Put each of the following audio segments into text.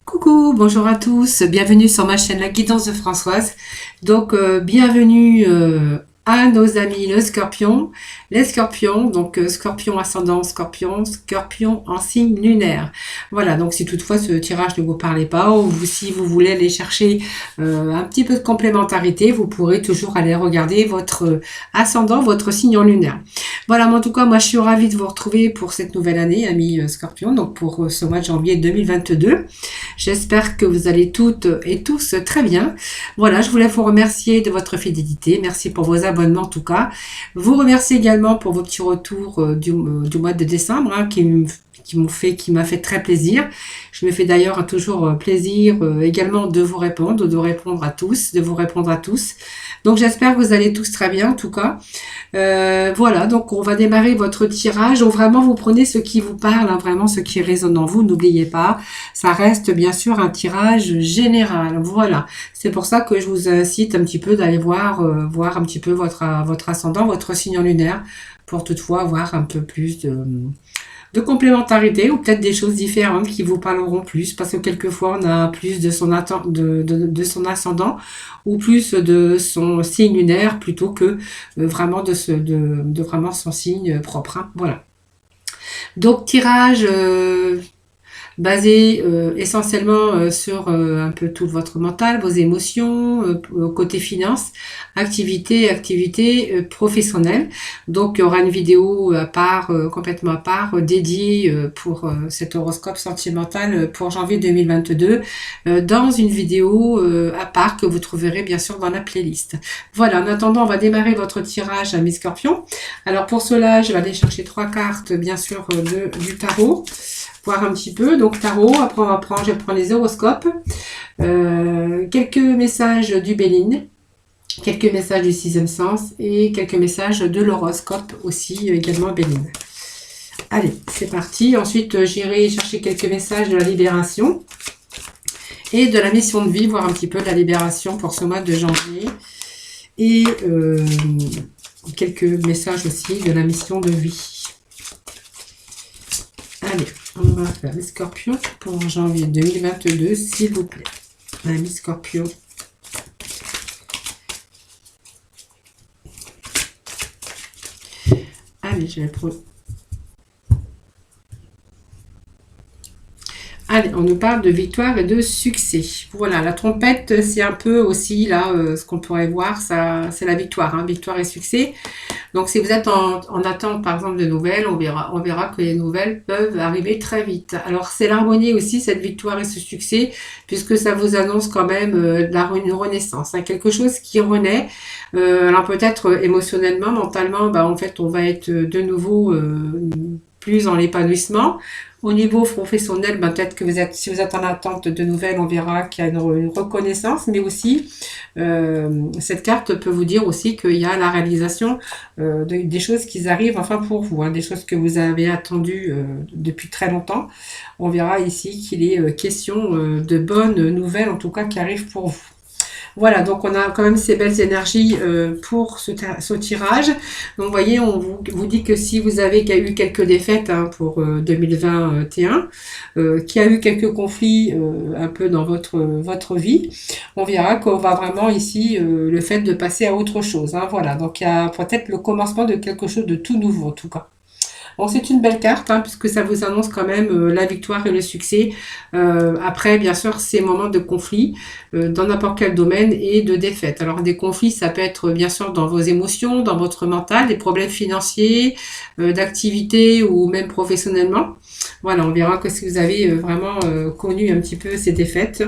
Coucou, bonjour à tous, bienvenue sur ma chaîne La Guidance de Françoise. Bienvenue à nos amis le Scorpion, les Scorpions, Scorpion ascendant Scorpion, Scorpion en signe lunaire. Voilà, donc si toutefois ce tirage ne vous parlait pas ou si vous voulez aller chercher un petit peu de complémentarité, vous pourrez toujours aller regarder votre ascendant, votre signe en lunaire. Voilà, mais en tout cas, moi je suis ravie de vous retrouver pour cette nouvelle année, amis Scorpion, donc pour ce mois de janvier 2022. J'espère que vous allez toutes et tous très bien. Voilà, je voulais vous remercier de votre fidélité. Merci pour vos abonnements en tout cas. Vous remercier également pour vos petits retours du mois de décembre qui m'a fait très plaisir. Je me fais d'ailleurs toujours plaisir également de vous répondre, de répondre à tous, de vous répondre à tous. Donc j'espère que vous allez tous très bien en tout cas. Voilà, donc on va démarrer votre tirage. Donc vraiment vous prenez ce qui vous parle, hein, vraiment ce qui résonne en vous. N'oubliez pas, ça reste bien sûr un tirage général. Voilà, c'est pour ça que je vous incite un petit peu d'aller voir un petit peu votre ascendant, votre signe lunaire, pour toutefois avoir un peu plus de complémentarité ou peut-être des choses différentes qui vous parleront plus, parce que quelquefois on a plus de de son ascendant ou plus de son signe lunaire plutôt que vraiment de vraiment son signe propre, hein. Voilà. Donc tirage basé essentiellement sur un peu tout votre mental, vos émotions, côté finance, activité professionnelle. Donc il y aura une vidéo à part, complètement à part, dédiée pour cet horoscope sentimental pour janvier 2022, dans une vidéo à part que vous trouverez bien sûr dans la playlist. Voilà, en attendant, on va démarrer votre tirage à mes scorpions. Alors pour cela, je vais aller chercher 3 cartes, bien sûr, du tarot. Voir un petit peu. Donc tarot, après je prends les horoscopes, quelques messages du Béline, quelques messages du sixième sens et quelques messages de l'horoscope aussi également Béline. Allez, c'est parti. Ensuite, j'irai chercher quelques messages de la libération et de la mission de vie, voir un petit peu de la libération pour ce mois de janvier. Et quelques messages aussi de la mission de vie. Allez, on va faire les scorpions pour janvier 2022, s'il vous plaît. Amis scorpions. Allez, je vais prendre. Allez, on nous parle de victoire et de succès. Voilà, la trompette, c'est un peu aussi là, ce qu'on pourrait voir, ça, c'est la victoire, hein, victoire et succès. Donc, si vous êtes en attente, par exemple, de nouvelles, on verra que les nouvelles peuvent arriver très vite. Alors, c'est l'harmonie aussi, cette victoire et ce succès, puisque ça vous annonce quand même une renaissance, hein, quelque chose qui renaît. Alors, peut-être émotionnellement, mentalement, en fait, on va être de nouveau plus dans l'épanouissement. Au niveau professionnel, peut-être que si vous êtes en attente de nouvelles, on verra qu'il y a une reconnaissance, mais aussi, cette carte peut vous dire aussi qu'il y a la réalisation des choses qui arrivent, enfin pour vous, hein, des choses que vous avez attendues depuis très longtemps. On verra ici qu'il est question de bonnes nouvelles, en tout cas, qui arrivent pour vous. Voilà, donc on a quand même ces belles énergies pour ce tirage. Donc vous voyez, on vous dit que si vous avez eu quelques défaites, hein, pour 2021, qu'il y a eu quelques conflits un peu dans votre vie, on verra qu'on va vraiment ici le fait de passer à autre chose, hein, voilà, donc il y a peut-être le commencement de quelque chose de tout nouveau en tout cas. Bon, c'est une belle carte, hein, puisque ça vous annonce quand même la victoire et le succès. Après, bien sûr, ces moments de conflit dans n'importe quel domaine et de défaite. Alors, des conflits, ça peut être bien sûr dans vos émotions, dans votre mental, des problèmes financiers, d'activité ou même professionnellement. Voilà, on verra que si vous avez vraiment connu un petit peu ces défaites,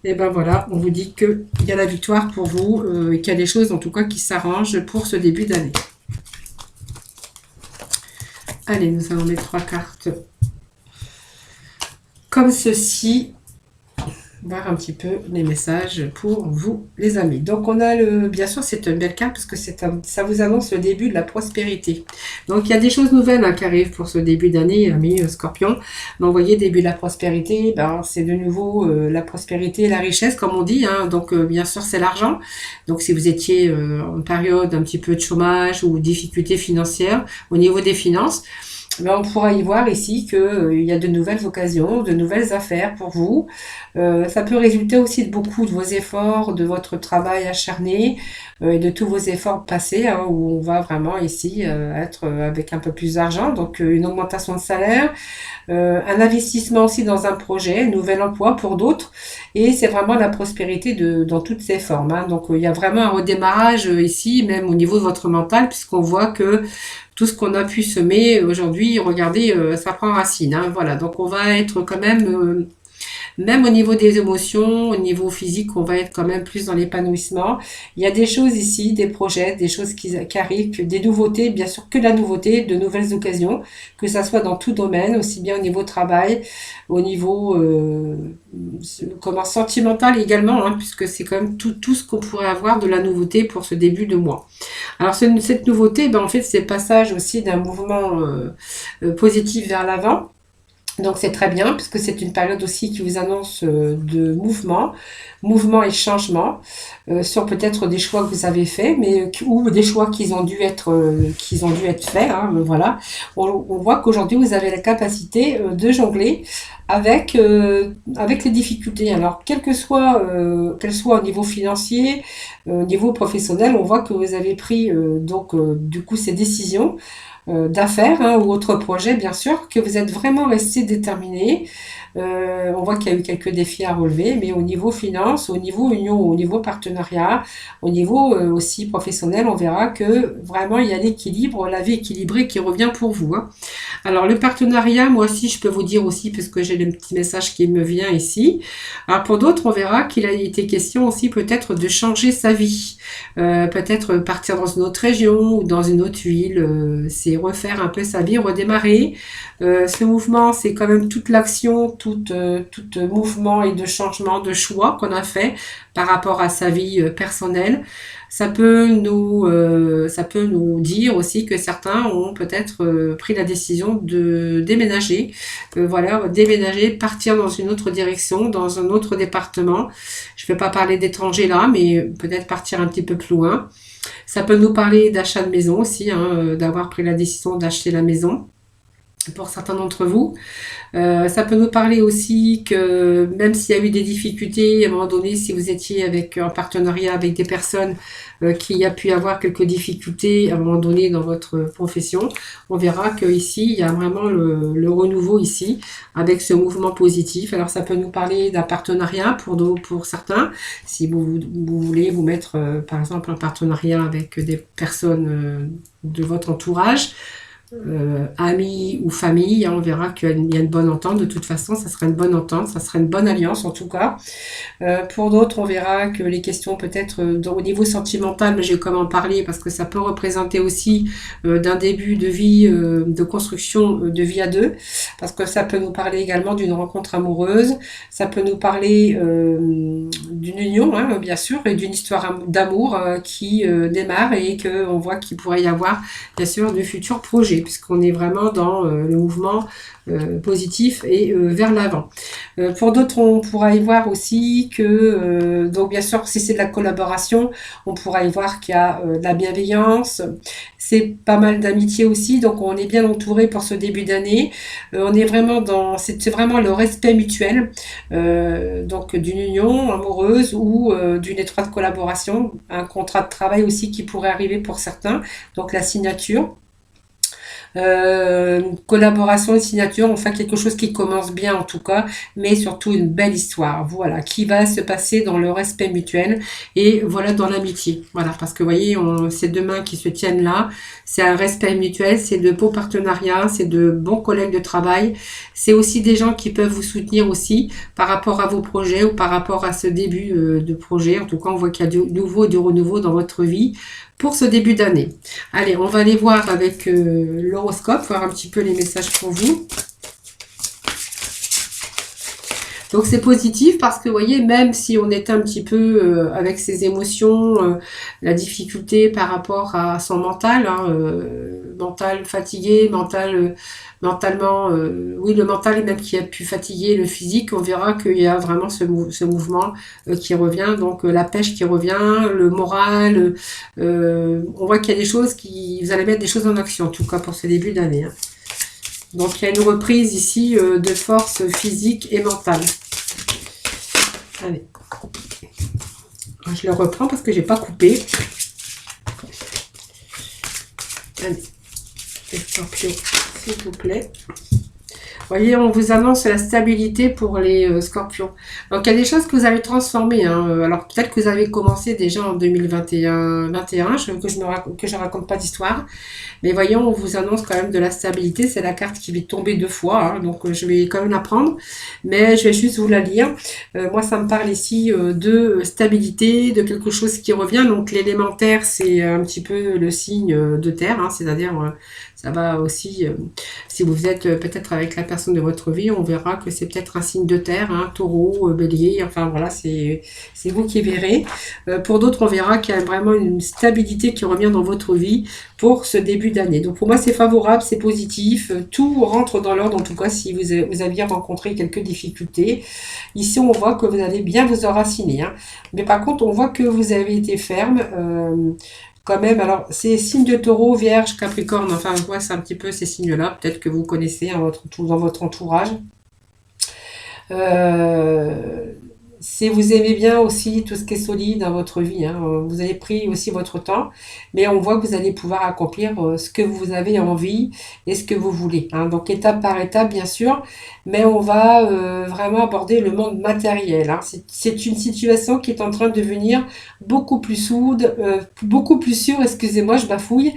et ben voilà, on vous dit qu'il y a la victoire pour vous et qu'il y a des choses en tout cas qui s'arrangent pour ce début d'année. Allez, nous allons mettre 3 cartes comme ceci. Voir un petit peu les messages pour vous, les amis. Donc, on a bien sûr, c'est une belle carte parce que ça vous annonce le début de la prospérité. Donc, il y a des choses nouvelles, hein, qui arrivent pour ce début d'année, amis Scorpion. Donc, vous voyez, début de la prospérité, c'est de nouveau la prospérité et la richesse, comme on dit, hein. Donc, bien sûr, c'est l'argent. Donc, si vous étiez en période un petit peu de chômage ou difficultés financières au niveau des finances, ben, on pourra y voir ici que, il y a de nouvelles occasions, de nouvelles affaires pour vous. Ça peut résulter aussi de beaucoup de vos efforts, de votre travail acharné et de tous vos efforts passés, hein, où on va vraiment ici être avec un peu plus d'argent, donc une augmentation de salaire, un investissement aussi dans un projet, un nouvel emploi pour d'autres, et c'est vraiment la prospérité dans toutes ses formes, hein. Donc il y a vraiment un redémarrage ici, même au niveau de votre mental, puisqu'on voit que tout ce qu'on a pu semer aujourd'hui, regardez, ça prend racine, hein. Voilà, donc on va être quand même, même au niveau des émotions, au niveau physique, on va être quand même plus dans l'épanouissement. Il y a des choses ici, des projets, des choses qui arrivent, des nouveautés, bien sûr que la nouveauté, de nouvelles occasions, que ça soit dans tout domaine, aussi bien au niveau travail, au niveau comment sentimental également, hein, puisque c'est quand même tout ce qu'on pourrait avoir de la nouveauté pour ce début de mois. Alors cette nouveauté, ben, en fait, c'est le passage aussi d'un mouvement positif vers l'avant. Donc c'est très bien, puisque c'est une période aussi qui vous annonce de mouvement et changement, sur peut-être des choix que vous avez faits, mais ou des choix qui ont dû être faits, hein, voilà. On voit qu'aujourd'hui vous avez la capacité de jongler avec les difficultés. Alors qu'elles soient au niveau financier, au niveau professionnel, on voit que vous avez pris du coup ces décisions d'affaires, hein, ou autres projets, bien sûr, que vous êtes vraiment resté déterminé. On voit qu'il y a eu quelques défis à relever, mais au niveau finance, au niveau union, au niveau partenariat, au niveau aussi professionnel, on verra que vraiment il y a l'équilibre, la vie équilibrée qui revient pour vous, hein. Alors le partenariat, moi aussi, je peux vous dire aussi, parce que j'ai le petit message qui me vient ici. Alors pour d'autres, on verra qu'il a été question aussi peut-être de changer sa vie. Peut-être partir dans une autre région ou dans une autre ville, c'est refaire un peu sa vie, redémarrer. Ce mouvement, c'est quand même toute l'action, tout mouvement et de changement, de choix qu'on a fait par rapport à sa vie personnelle. Ça peut nous dire aussi que certains ont peut-être pris la décision de déménager, voilà, déménager, partir dans une autre direction, dans un autre département. Je ne vais pas parler d'étrangers là, mais peut-être partir un petit peu plus loin. Ça peut nous parler d'achat de maison aussi, hein, d'avoir pris la décision d'acheter la maison pour certains d'entre vous. Ça peut nous parler aussi que même s'il y a eu des difficultés, à un moment donné, si vous étiez en partenariat avec des personnes qui a pu avoir quelques difficultés à un moment donné dans votre profession, on verra que ici il y a vraiment le renouveau ici avec ce mouvement positif. Alors ça peut nous parler d'un partenariat pour certains, si vous voulez vous mettre par exemple en partenariat avec des personnes de votre entourage, amis ou famille, hein, on verra qu'il y a une bonne entente. De toute façon, ça sera une bonne entente, ça sera une bonne alliance en tout cas. Pour d'autres, on verra que les questions peut-être au niveau sentimental, mais je vais quand même en parler parce que ça peut représenter aussi d'un début de vie, de construction de vie à deux, parce que ça peut nous parler également d'une rencontre amoureuse, ça peut nous parler d'une union, hein, bien sûr, et d'une histoire d'amour qui démarre et qu'on voit qu'il pourrait y avoir bien sûr de futurs projets, puisqu'on est vraiment dans le mouvement positif et vers l'avant. Pour d'autres, on pourra y voir aussi que, donc bien sûr, si c'est de la collaboration, on pourra y voir qu'il y a de la bienveillance, c'est pas mal d'amitié aussi, donc on est bien entouré pour ce début d'année. On est vraiment c'est vraiment le respect mutuel, donc d'une union amoureuse ou d'une étroite collaboration, un contrat de travail aussi qui pourrait arriver pour certains, donc la signature. Collaboration et signature, enfin quelque chose qui commence bien en tout cas, mais surtout une belle histoire, voilà, qui va se passer dans le respect mutuel et voilà, dans l'amitié, voilà, parce que vous voyez, ces deux mains qui se tiennent là, c'est un respect mutuel, c'est de beaux partenariats, c'est de bons collègues de travail, c'est aussi des gens qui peuvent vous soutenir aussi par rapport à vos projets ou par rapport à ce début de projet. En tout cas, on voit qu'il y a du nouveau et du renouveau dans votre vie pour ce début d'année. Allez, on va aller voir avec l'horoscope, voir un petit peu les messages pour vous. Donc c'est positif parce que vous voyez, même si on est un petit peu avec ses émotions, la difficulté par rapport à son mental, hein, mental fatigué, mentalement, oui, le mental est même qui a pu fatiguer le physique, on verra qu'il y a vraiment ce mouvement qui revient, donc la pêche qui revient, le moral, on voit qu'il y a des choses vous allez mettre des choses en action, en tout cas pour ce début d'année, hein. Donc, il y a une reprise ici de force physique et mentale. Allez. Je le reprends parce que j'ai pas coupé. Allez. Les scorpions, s'il vous plaît. Vous voyez, on vous annonce la stabilité pour les scorpions. Donc, il y a des choses que vous avez transformées. Hein. Alors, peut-être que vous avez commencé déjà en 2021, que je raconte pas d'histoire. Mais voyons, on vous annonce quand même de la stabilité. C'est la carte qui va tomber 2 fois. Hein. Donc, je vais quand même la prendre. Mais je vais juste vous la lire. Moi, ça me parle ici de stabilité, de quelque chose qui revient. Donc, l'élémentaire, c'est un petit peu le signe de terre. Hein. C'est-à-dire, ça va aussi... si vous êtes peut-être avec la personne de votre vie, on verra que c'est peut-être un signe de terre, hein, taureau, bélier, enfin voilà, c'est vous qui verrez. Pour d'autres, on verra qu'il y a vraiment une stabilité qui revient dans votre vie pour ce début d'année. Donc pour moi, c'est favorable, c'est positif, tout rentre dans l'ordre, en tout cas si vous aviez rencontré quelques difficultés. Ici, on voit que vous allez bien vous enraciner. Hein. Mais par contre, on voit que vous avez été ferme. Quand même, alors c'est signe de taureau, vierge, capricorne, enfin je vois c'est un petit peu ces signes-là, peut-être que vous connaissez hein, dans votre entourage. Si vous aimez bien aussi tout ce qui est solide dans votre vie, hein, vous avez pris aussi votre temps, mais on voit que vous allez pouvoir accomplir ce que vous avez envie et ce que vous voulez. Hein. Donc étape par étape, bien sûr, mais on va vraiment aborder le monde matériel. Hein. C'est une situation qui est en train de devenir beaucoup plus soude, beaucoup plus sûre, excusez-moi, je bafouille,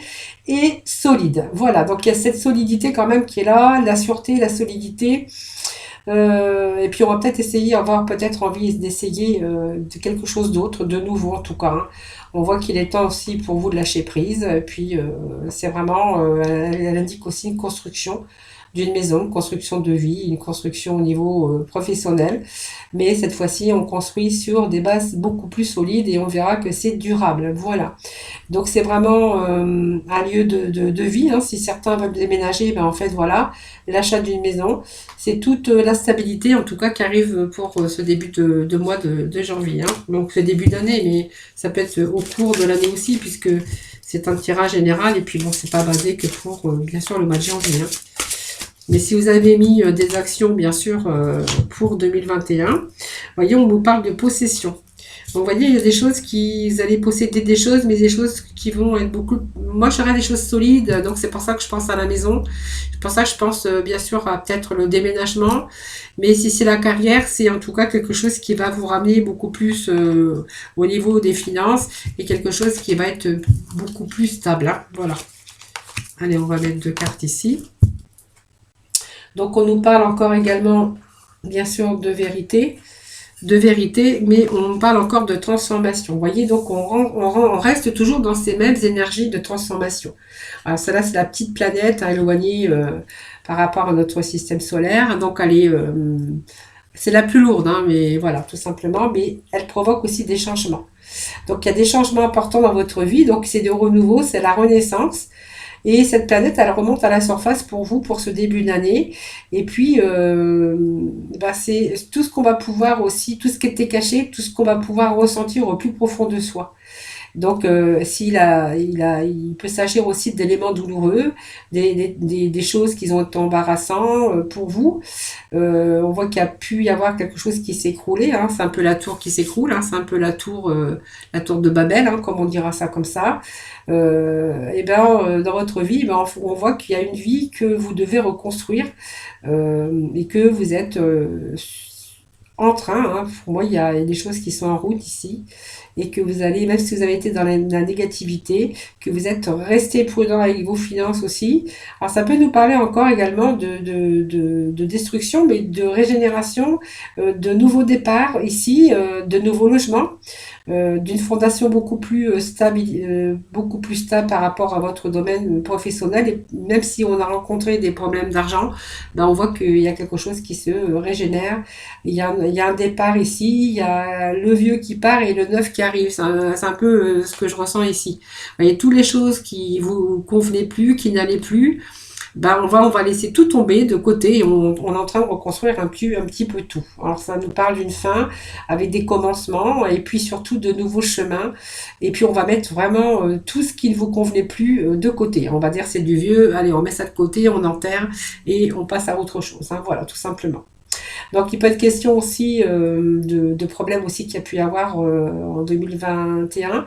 et solide. Voilà, donc il y a cette solidité quand même qui est là, la sûreté, la solidité. Et puis on va peut-être essayer, avoir peut-être envie d'essayer de quelque chose d'autre, de nouveau en tout cas. Hein. On voit qu'il est temps aussi pour vous de lâcher prise. Et puis c'est vraiment, elle indique aussi une construction d'une maison, une construction de vie, une construction au niveau professionnel. Mais cette fois-ci, on construit sur des bases beaucoup plus solides et on verra que c'est durable. Voilà. Donc c'est vraiment un lieu de vie. Hein. Si certains veulent déménager, ben en fait voilà, l'achat d'une maison, c'est toute la stabilité en tout cas qui arrive pour ce début de mois de janvier. Hein. Donc ce début d'année, mais ça peut être au cours de l'année aussi puisque c'est un tirage général et puis bon, c'est pas basé que pour bien sûr le mois de janvier. Hein. Mais si vous avez mis des actions, bien sûr, pour 2021, voyez, on vous parle de possession. Donc, vous voyez, il y a des choses qui... Vous allez posséder des choses, mais des choses qui vont être beaucoup... Moi, je dirais des choses solides, donc c'est pour ça que je pense à la maison. C'est pour ça que je pense, bien sûr, à peut-être le déménagement. Mais si c'est la carrière, c'est en tout cas quelque chose qui va vous ramener beaucoup plus au niveau des finances et quelque chose qui va être beaucoup plus stable. Hein. Voilà. Allez, on va mettre 2 cartes ici. Donc, on nous parle encore également, bien sûr, de vérité, mais on parle encore de transformation. Vous voyez, donc on reste toujours dans ces mêmes énergies de transformation. Alors, celle-là, c'est la petite planète hein, éloignée par rapport à notre système solaire. Donc, elle est, c'est la plus lourde, hein, mais voilà, tout simplement. Mais elle provoque aussi des changements. Donc, il y a des changements importants dans votre vie. Donc, c'est de renouveau, c'est la renaissance. Et cette planète, elle remonte à la surface pour vous, pour ce début d'année. Et puis, c'est tout ce qu'on va pouvoir aussi, tout ce qui était caché, tout ce qu'on va pouvoir ressentir au plus profond de soi. Donc, il peut s'agir aussi d'éléments douloureux, des choses qui ont été embarrassantes pour vous. On voit qu'il y a pu y avoir quelque chose qui s'est écroulé. Hein, c'est un peu la tour qui s'écroule. Hein, c'est un peu la tour de Babel, hein, comme on dira ça comme ça. Dans votre vie, on voit qu'il y a une vie que vous devez reconstruire et que vous êtes en train. Hein, pour moi, il y a des choses qui sont en route ici et que vous allez, même si vous avez été dans la négativité, que vous êtes resté prudent avec vos finances aussi. Alors, ça peut nous parler encore également de destruction, mais de régénération, de nouveaux départs ici, de nouveaux logements. D'une fondation beaucoup plus stable par rapport à votre domaine professionnel. Et même si on a rencontré des problèmes d'argent, on voit qu'il y a quelque chose qui se régénère. Il y a un départ ici, il y a le vieux qui part et le neuf qui arrive. C'est un peu ce que je ressens ici. Vous voyez, toutes les choses qui vous convenaient plus, qui n'allaient plus, ben on va laisser tout tomber de côté et on est en train de reconstruire un petit peu tout. Alors ça nous parle d'une fin avec des commencements et puis surtout de nouveaux chemins. Et puis on va mettre vraiment tout ce qui ne vous convenait plus de côté. On va dire c'est du vieux, allez on met ça de côté, on enterre et on passe à autre chose. Hein, voilà, tout simplement. Donc il peut être question aussi de problèmes aussi qu'il y a pu y avoir en 2021.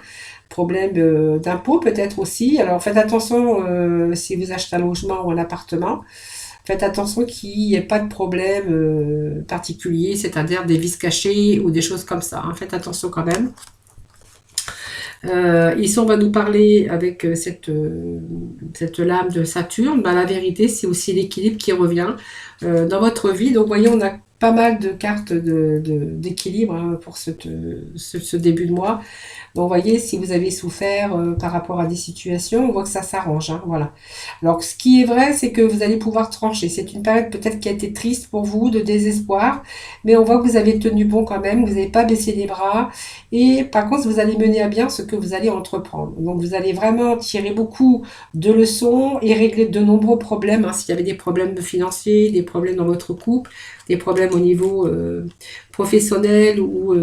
Problème d'impôt peut-être aussi. Alors faites attention si vous achetez un logement ou un appartement. Faites attention qu'il n'y ait pas de problème particulier, c'est-à-dire des vices cachés ou des choses comme ça. Hein. Faites attention quand même. Ici, on va nous parler avec cette lame de Saturne. Ben, la vérité, c'est aussi l'équilibre qui revient dans votre vie. Donc, vous voyez, on a pas mal de cartes d'équilibre hein, pour ce début de mois. Donc, vous voyez, si vous avez souffert par rapport à des situations, on voit que ça s'arrange. Hein, voilà. Alors, ce qui est vrai, c'est que vous allez pouvoir trancher. C'est une période peut-être qui a été triste pour vous, de désespoir, mais on voit que vous avez tenu bon quand même, vous n'avez pas baissé les bras. Et par contre, vous allez mener à bien ce que vous allez entreprendre. Donc, vous allez vraiment tirer beaucoup de leçons et régler de nombreux problèmes. Hein, s'il y avait des problèmes financiers, des problèmes dans votre couple, des problèmes au niveau professionnel ou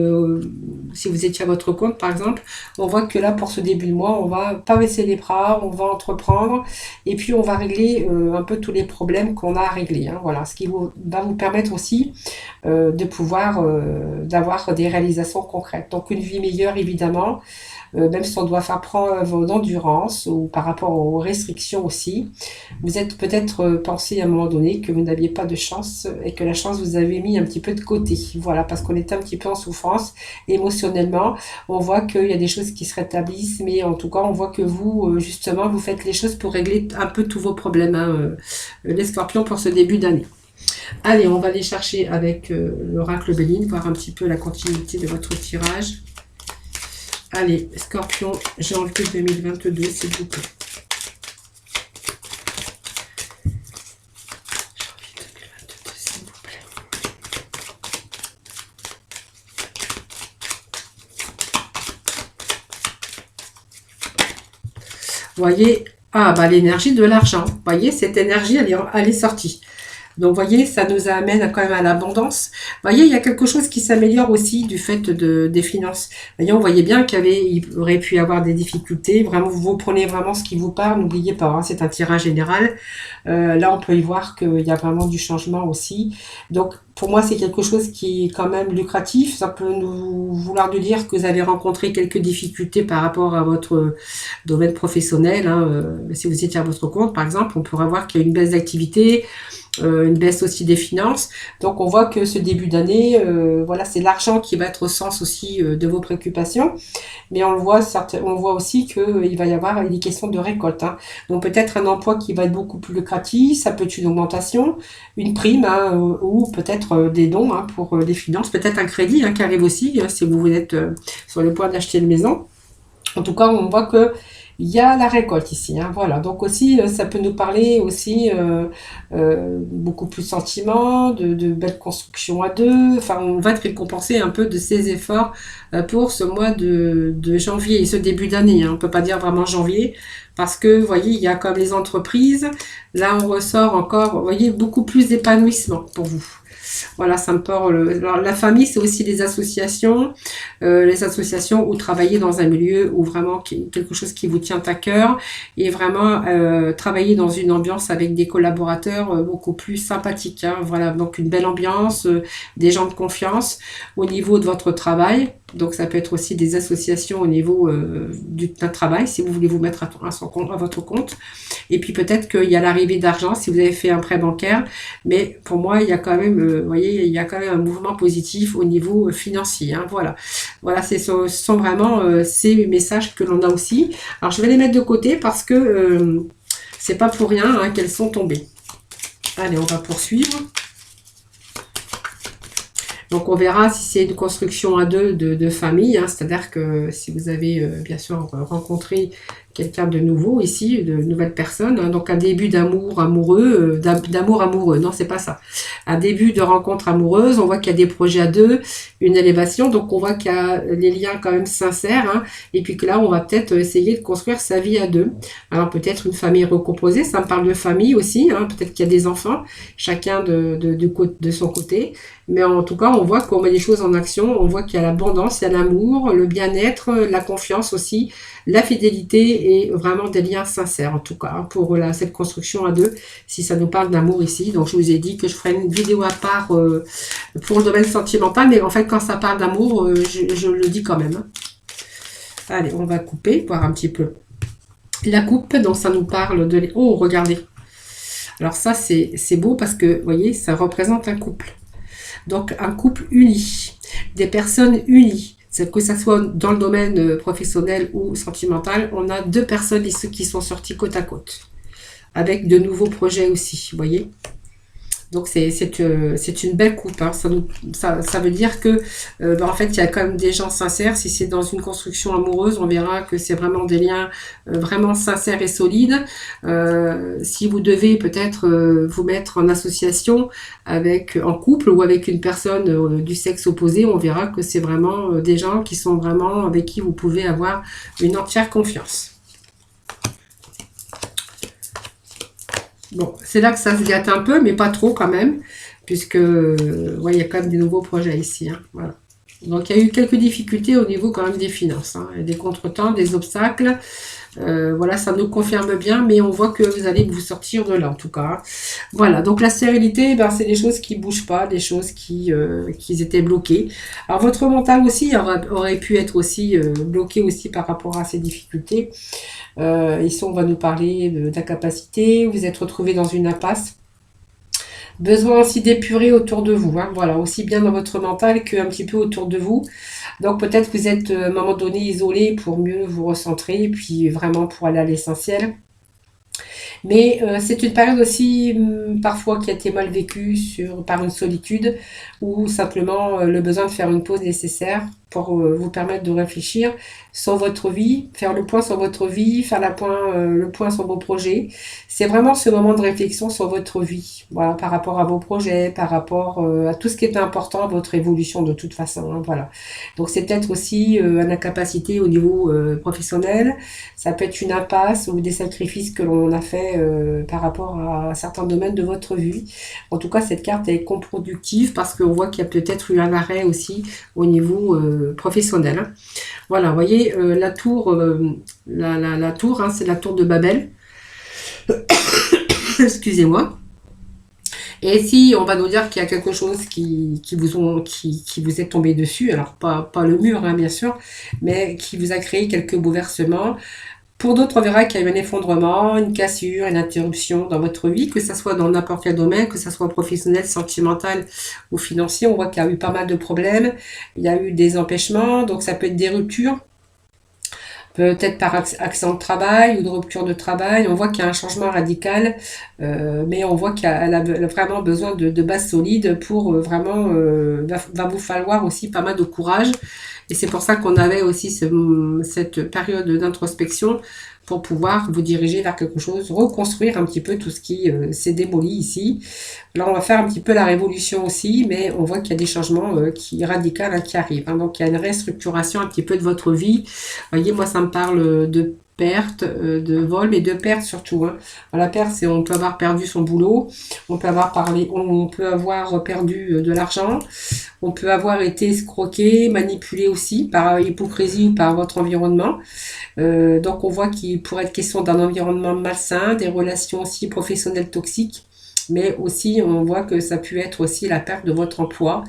si vous étiez à votre compte, par exemple, on voit que là, pour ce début de mois, on va pas baisser les bras, on va entreprendre et puis on va régler un peu tous les problèmes qu'on a à régler. Hein, voilà, ce qui va vous permettre aussi de pouvoir d'avoir des réalisations concrètes. Donc une vie meilleure évidemment, même si on doit faire preuve d'endurance ou par rapport aux restrictions aussi. Vous êtes peut-être pensé à un moment donné que vous n'aviez pas de chance et que la chance vous avait mis un petit peu de côté. Voilà, parce qu'on est un petit peu en souffrance émotionnellement. On voit qu'il y a des choses qui se rétablissent, mais en tout cas, on voit que vous, justement, vous faites les choses pour régler un peu tous vos problèmes, hein, les scorpions, pour ce début d'année. Allez, on va aller chercher avec l'oracle Béline, voir un petit peu la continuité de votre tirage. Allez, Scorpion, janvier 2022, s'il vous plaît. Janvier 2022, s'il vous plaît. Vous voyez, ah, bah l'énergie de l'argent. Vous voyez, cette énergie, elle est sortie. Donc, vous voyez, ça nous amène quand même à l'abondance. Vous voyez, il y a quelque chose qui s'améliore aussi du fait des finances. Vous voyez, on voyait bien il aurait pu y avoir des difficultés. Vraiment, vous prenez vraiment ce qui vous parle. N'oubliez pas, hein, c'est un tirage général. Là, on peut y voir qu'il y a vraiment du changement aussi. Donc, pour moi, c'est quelque chose qui est quand même lucratif. Ça peut nous vouloir dire que vous avez rencontré quelques difficultés par rapport à votre domaine professionnel. Hein. Si vous étiez à votre compte, par exemple, on pourra voir qu'il y a une baisse d'activité, une baisse aussi des finances. Donc, on voit que ce début d'année, voilà, c'est l'argent qui va être au sens aussi de vos préoccupations. Mais on voit aussi qu'il va y avoir des questions de récolte. Hein. Donc, peut-être un emploi qui va être beaucoup plus lucratif. Ça peut être une augmentation, une prime hein, ou peut-être des dons hein, pour les finances. Peut-être un crédit hein, qui arrive aussi si vous êtes sur le point d'acheter une maison. En tout cas, on voit que il y a la récolte ici, hein, voilà. Donc aussi, ça peut nous parler aussi beaucoup plus de sentiments, de belles constructions à deux. Enfin, on va être récompensé un peu de ces efforts pour ce mois de janvier et ce début d'année. Hein. On peut pas dire vraiment janvier parce que, vous voyez, il y a comme les entreprises. Là, on ressort encore, vous voyez, beaucoup plus d'épanouissement pour vous. Voilà, ça me parle. Alors, la famille, c'est aussi les associations où travailler dans un milieu où vraiment quelque chose qui vous tient à cœur et vraiment travailler dans une ambiance avec des collaborateurs beaucoup plus sympathiques. Hein. Voilà, donc une belle ambiance, des gens de confiance au niveau de votre travail. Donc, ça peut être aussi des associations au niveau d'un travail, si vous voulez vous mettre à votre compte. Et puis, peut-être qu'il y a l'arrivée d'argent, si vous avez fait un prêt bancaire. Mais pour moi, il y a quand même, vous voyez, il y a quand même un mouvement positif au niveau financier. Hein, voilà. Voilà, ce sont vraiment ces messages que l'on a aussi. Alors, je vais les mettre de côté parce que c'est pas pour rien hein, qu'elles sont tombées. Allez, on va poursuivre. Donc, on verra si c'est une construction à deux de famille. Hein, c'est-à-dire que si vous avez bien sûr rencontré quelqu'un de nouveau ici, de nouvelle personne, hein. Donc un début d'amour amoureux, d'amour amoureux, non, c'est pas ça. Un début de rencontre amoureuse, on voit qu'il y a des projets à deux, une élévation, donc on voit qu'il y a les liens quand même sincères, hein. Et puis que là, on va peut-être essayer de construire sa vie à deux. Alors peut-être une famille recomposée, ça me parle de famille aussi, hein. Peut-être qu'il y a des enfants, chacun de son côté. Mais en tout cas, on voit qu'on met les choses en action, on voit qu'il y a l'abondance, il y a l'amour, le bien-être, la confiance aussi, la fidélité et vraiment des liens sincères en tout cas, hein, pour cette construction à deux, si ça nous parle d'amour ici. Donc je vous ai dit que je ferai une vidéo à part pour le domaine sentimental, mais en fait quand ça parle d'amour, je le dis quand même, hein. Allez, on va couper, voir un petit peu la coupe, donc ça nous parle de... Oh, regardez. Alors ça, c'est beau parce que, vous voyez, ça représente un couple. Donc, un couple uni, des personnes unies, que ça soit dans le domaine professionnel ou sentimental, on a deux personnes qui sont sorties côte à côte, avec de nouveaux projets aussi, vous voyez. Donc, c'est une belle coupe, hein. Ça veut dire que, en fait, il y a quand même des gens sincères. Si c'est dans une construction amoureuse, on verra que c'est vraiment des liens vraiment sincères et solides. Si vous devez peut-être vous mettre en association en couple ou avec une personne du sexe opposé, on verra que c'est vraiment des gens qui sont vraiment avec qui vous pouvez avoir une entière confiance. Bon, c'est là que ça se gâte un peu, mais pas trop quand même, puisque ouais, il y a quand même des nouveaux projets ici, hein, voilà. Donc, il y a eu quelques difficultés au niveau quand même des finances, hein, des contretemps, des obstacles. Voilà, ça nous confirme bien, mais on voit que vous allez vous sortir de là, en tout cas, hein. Voilà, donc la stérilité, ben, c'est des choses qui ne bougent pas, des choses qui étaient bloquées. Alors, votre mental aussi aurait pu être aussi bloqué aussi par rapport à ces difficultés. Ici, on va nous parler d'incapacité, vous êtes retrouvé dans une impasse. Besoin aussi d'épurer autour de vous, hein, voilà, aussi bien dans votre mental qu'un petit peu autour de vous. Donc peut-être vous êtes à un moment donné isolé pour mieux vous recentrer, et puis vraiment pour aller à l'essentiel. Mais c'est une période aussi parfois qui a été mal vécue par une solitude ou simplement le besoin de faire une pause nécessaire pour vous permettre de réfléchir sur votre vie, faire le point sur votre vie, faire le point sur vos projets. C'est vraiment ce moment de réflexion sur votre vie, voilà, par rapport à vos projets, par rapport à tout ce qui est important à votre évolution de toute façon, hein, voilà. Donc c'est peut-être aussi une incapacité au niveau professionnel, ça peut être une impasse ou des sacrifices que l'on a fait par rapport à certains domaines de votre vie. En tout cas, cette carte est contre-productive parce qu'on voit qu'il y a peut-être eu un arrêt aussi au niveau professionnel, hein. Voilà, vous voyez, la tour, la tour, hein, c'est la tour de Babel. Excusez-moi. Et si on va nous dire qu'il y a quelque chose qui vous est tombé dessus, alors pas le mur, hein, bien sûr, mais qui vous a créé quelques bouleversements. Pour d'autres, on verra qu'il y a eu un effondrement, une cassure, une interruption dans votre vie, que ce soit dans n'importe quel domaine, que ce soit professionnel, sentimental ou financier. On voit qu'il y a eu pas mal de problèmes, il y a eu des empêchements, donc ça peut être des ruptures, peut-être par accident de travail ou de rupture de travail. On voit qu'il y a un changement radical, mais on voit qu'elle a vraiment besoin de bases solides pour vraiment, va vous falloir aussi pas mal de courage. Et c'est pour ça qu'on avait aussi cette période d'introspection pour pouvoir vous diriger vers quelque chose, reconstruire un petit peu tout ce qui s'est démoli ici. Là, on va faire un petit peu la révolution aussi, mais on voit qu'il y a des changements radicaux, hein, qui arrivent, hein. Donc, il y a une restructuration un petit peu de votre vie. Vous voyez, moi, ça me parle de perte, de vol, mais de perte surtout, hein. La perte, c'est on peut avoir perdu son boulot, on peut avoir perdu de l'argent, on peut avoir été escroqué, manipulé aussi par hypocrisie ou par votre environnement. Donc on voit qu'il pourrait être question d'un environnement malsain, des relations aussi professionnelles toxiques, mais aussi on voit que ça peut être aussi la perte de votre emploi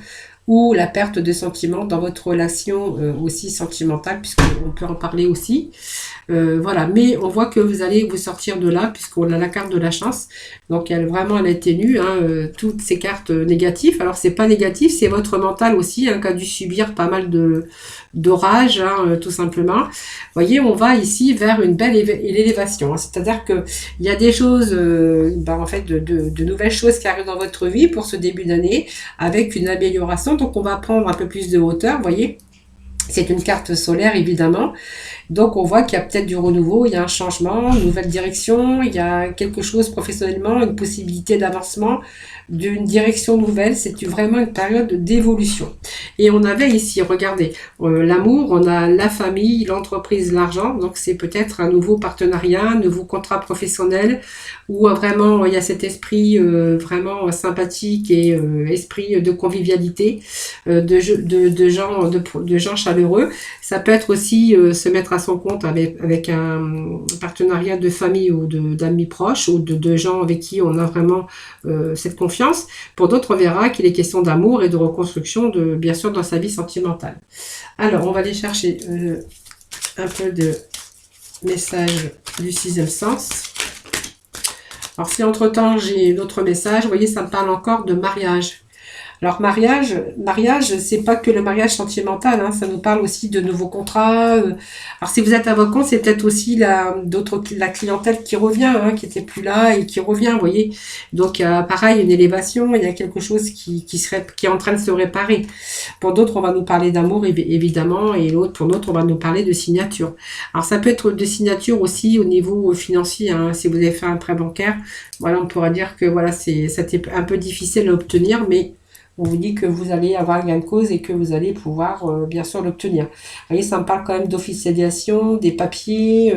ou la perte de sentiments dans votre relation aussi sentimentale, puisqu'on peut en parler aussi. Voilà, mais on voit que vous allez vous sortir de là, puisqu'on a la carte de la chance. Donc, elle a été nue, hein, toutes ces cartes négatives. Alors, c'est pas négatif, c'est votre mental aussi, hein, qui a dû subir pas mal d'orages, hein, tout simplement. Vous voyez, on va ici vers une belle élévation, hein. C'est-à-dire que il y a des choses, en fait, de nouvelles choses qui arrivent dans votre vie pour ce début d'année, avec une amélioration. Donc, on va prendre un peu plus de hauteur, vous voyez. C'est une carte solaire, évidemment. Donc, on voit qu'il y a peut-être du renouveau, il y a un changement, une nouvelle direction, il y a quelque chose professionnellement, une possibilité d'avancement, d'une direction nouvelle. C'est vraiment une période d'évolution. Et on avait ici, regardez, l'amour, on a la famille, l'entreprise, l'argent. Donc, c'est peut-être un nouveau partenariat, un nouveau contrat professionnel où vraiment il y a cet esprit vraiment sympathique et esprit de convivialité, de gens chaleureux. Ça peut être aussi se mettre à son compte avec un partenariat de famille ou d'amis proches ou de gens avec qui on a vraiment cette confiance. Pour d'autres, on verra qu'il est question d'amour et de reconstruction, bien sûr, dans sa vie sentimentale. Alors, on va aller chercher un peu de messages du sixième sens. Alors, si entre-temps, j'ai d'autres messages, vous voyez, ça me parle encore de mariage. Alors, mariage, c'est pas que le mariage sentimental, hein, ça nous parle aussi de nouveaux contrats. Alors, si vous êtes à votre compte, c'est peut-être aussi la clientèle qui revient, hein, qui était plus là et qui revient, vous voyez. Donc, pareil, une élévation, il y a quelque chose qui est en train de se réparer. Pour d'autres, on va nous parler d'amour, évidemment, et pour d'autres, on va nous parler de signature. Alors, ça peut être de signature aussi au niveau financier, hein, si vous avez fait un prêt bancaire. Voilà, on pourra dire que voilà, c'était un peu difficile à obtenir, mais on vous dit que vous allez avoir gain de cause et que vous allez pouvoir bien sûr l'obtenir. Vous voyez, ça me parle quand même d'officialisation, des papiers,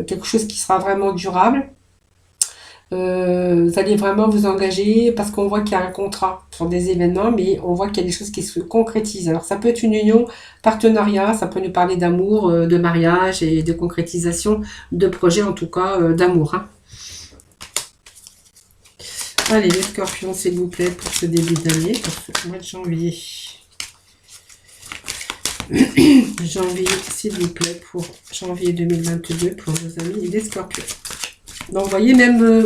quelque chose qui sera vraiment durable. Vous allez vraiment vous engager parce qu'on voit qu'il y a un contrat sur des événements, mais on voit qu'il y a des choses qui se concrétisent. Alors ça peut être une union, partenariat, ça peut nous parler d'amour, de mariage et de concrétisation de projets, en tout cas d'amour, hein. Allez, les scorpions, s'il vous plaît, pour ce début d'année, pour ce mois de janvier. Janvier, s'il vous plaît, pour janvier 2022, pour vos amis les scorpions. Donc, vous voyez, même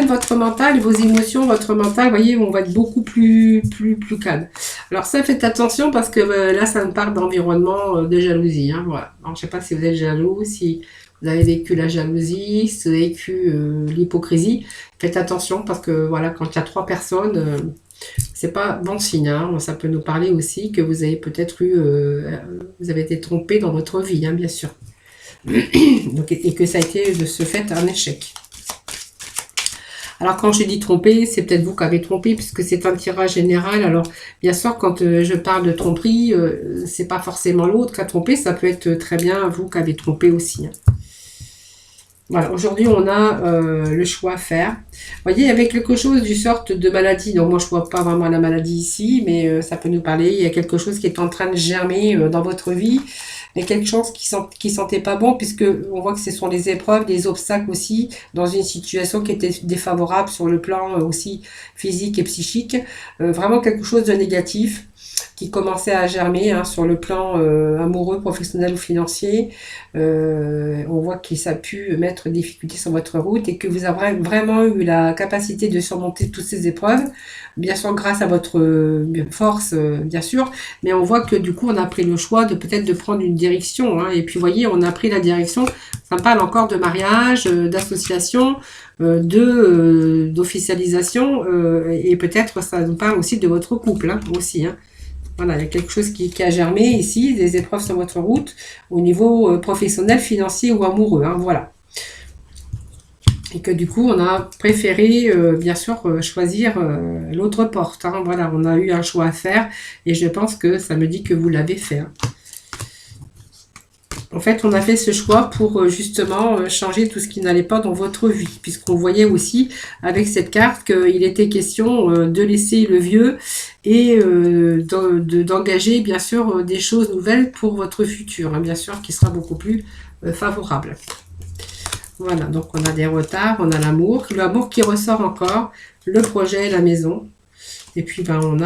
votre mental, vos émotions, votre mental, vous voyez, on va être beaucoup plus calme. Alors, ça, faites attention parce que là, ça me parle d'environnement de jalousie, hein, voilà. Alors, je ne sais pas si vous êtes jaloux, si vous avez vécu la jalousie, si vous avez vécu l'hypocrisie. Faites attention parce que voilà, quand il y a 3 personnes, c'est pas bon signe, hein. Ça peut nous parler aussi que vous avez peut-être vous avez été trompé dans votre vie, hein, bien sûr. Donc, et que ça a été de ce fait un échec. Alors quand je dis tromper, c'est peut-être vous qui avez trompé puisque c'est un tirage général. Alors bien sûr, quand je parle de tromperie, c'est pas forcément l'autre qui a trompé, ça peut être très bien vous qui avez trompé aussi, hein. Voilà, aujourd'hui on a le choix à faire. Vous voyez, avec quelque chose du sorte de maladie, donc moi je vois pas vraiment la maladie ici, mais ça peut nous parler, il y a quelque chose qui est en train de germer dans votre vie, mais quelque chose qui sentait pas bon, puisque on voit que ce sont les épreuves, des obstacles aussi, dans une situation qui était défavorable sur le plan aussi physique et psychique, vraiment quelque chose de négatif qui commençait à germer, hein, sur le plan amoureux, professionnel ou financier. On voit que ça a pu mettre des difficultés sur votre route et que vous avez vraiment eu la capacité de surmonter toutes ces épreuves, bien sûr grâce à votre force, bien sûr, mais on voit que du coup on a pris le choix de peut-être de prendre une direction, hein, et puis vous voyez, on a pris la direction, ça me parle encore de mariage, d'association, d'officialisation, et peut-être ça nous parle aussi de votre couple, hein, aussi, hein. Voilà, il y a quelque chose qui a germé ici, des épreuves sur votre route, au niveau professionnel, financier ou amoureux, hein, voilà. Et que du coup, on a préféré, bien sûr, choisir l'autre porte, hein, voilà, on a eu un choix à faire, et je pense que ça me dit que vous l'avez fait, hein. En fait, on a fait ce choix pour justement changer tout ce qui n'allait pas dans votre vie, puisqu'on voyait aussi avec cette carte qu'il était question de laisser le vieux et d'engager bien sûr des choses nouvelles pour votre futur, hein, bien sûr, qui sera beaucoup plus favorable. Voilà, donc on a des retards, on a l'amour qui ressort encore, le projet, la maison. Et puis, ben, on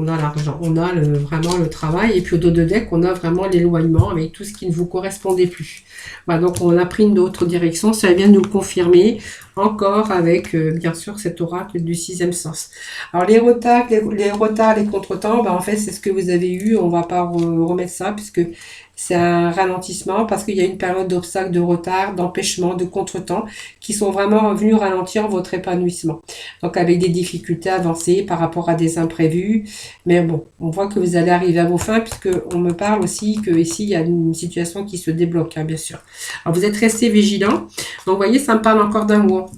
a l'argent, on a vraiment le travail. Et puis, au dos de deck, on a vraiment l'éloignement avec tout ce qui ne vous correspondait plus. Voilà, donc, on a pris une autre direction. Ça vient de nous le confirmer. encore avec, bien sûr, cet oracle du sixième sens. Alors, les retards, les contretemps, ben, en fait, c'est ce que vous avez eu. On va pas remettre ça puisque c'est un ralentissement parce qu'il y a une période d'obstacles, de retard, d'empêchement, de contretemps qui sont vraiment venus ralentir votre épanouissement. Donc, avec des difficultés avancées par rapport à des imprévus. Mais bon, on voit que vous allez arriver à vos fins puisque on me parle aussi que ici, il y a une situation qui se débloque, hein, bien sûr. Alors, vous êtes resté vigilant. Donc, vous voyez, ça me parle encore d'amour.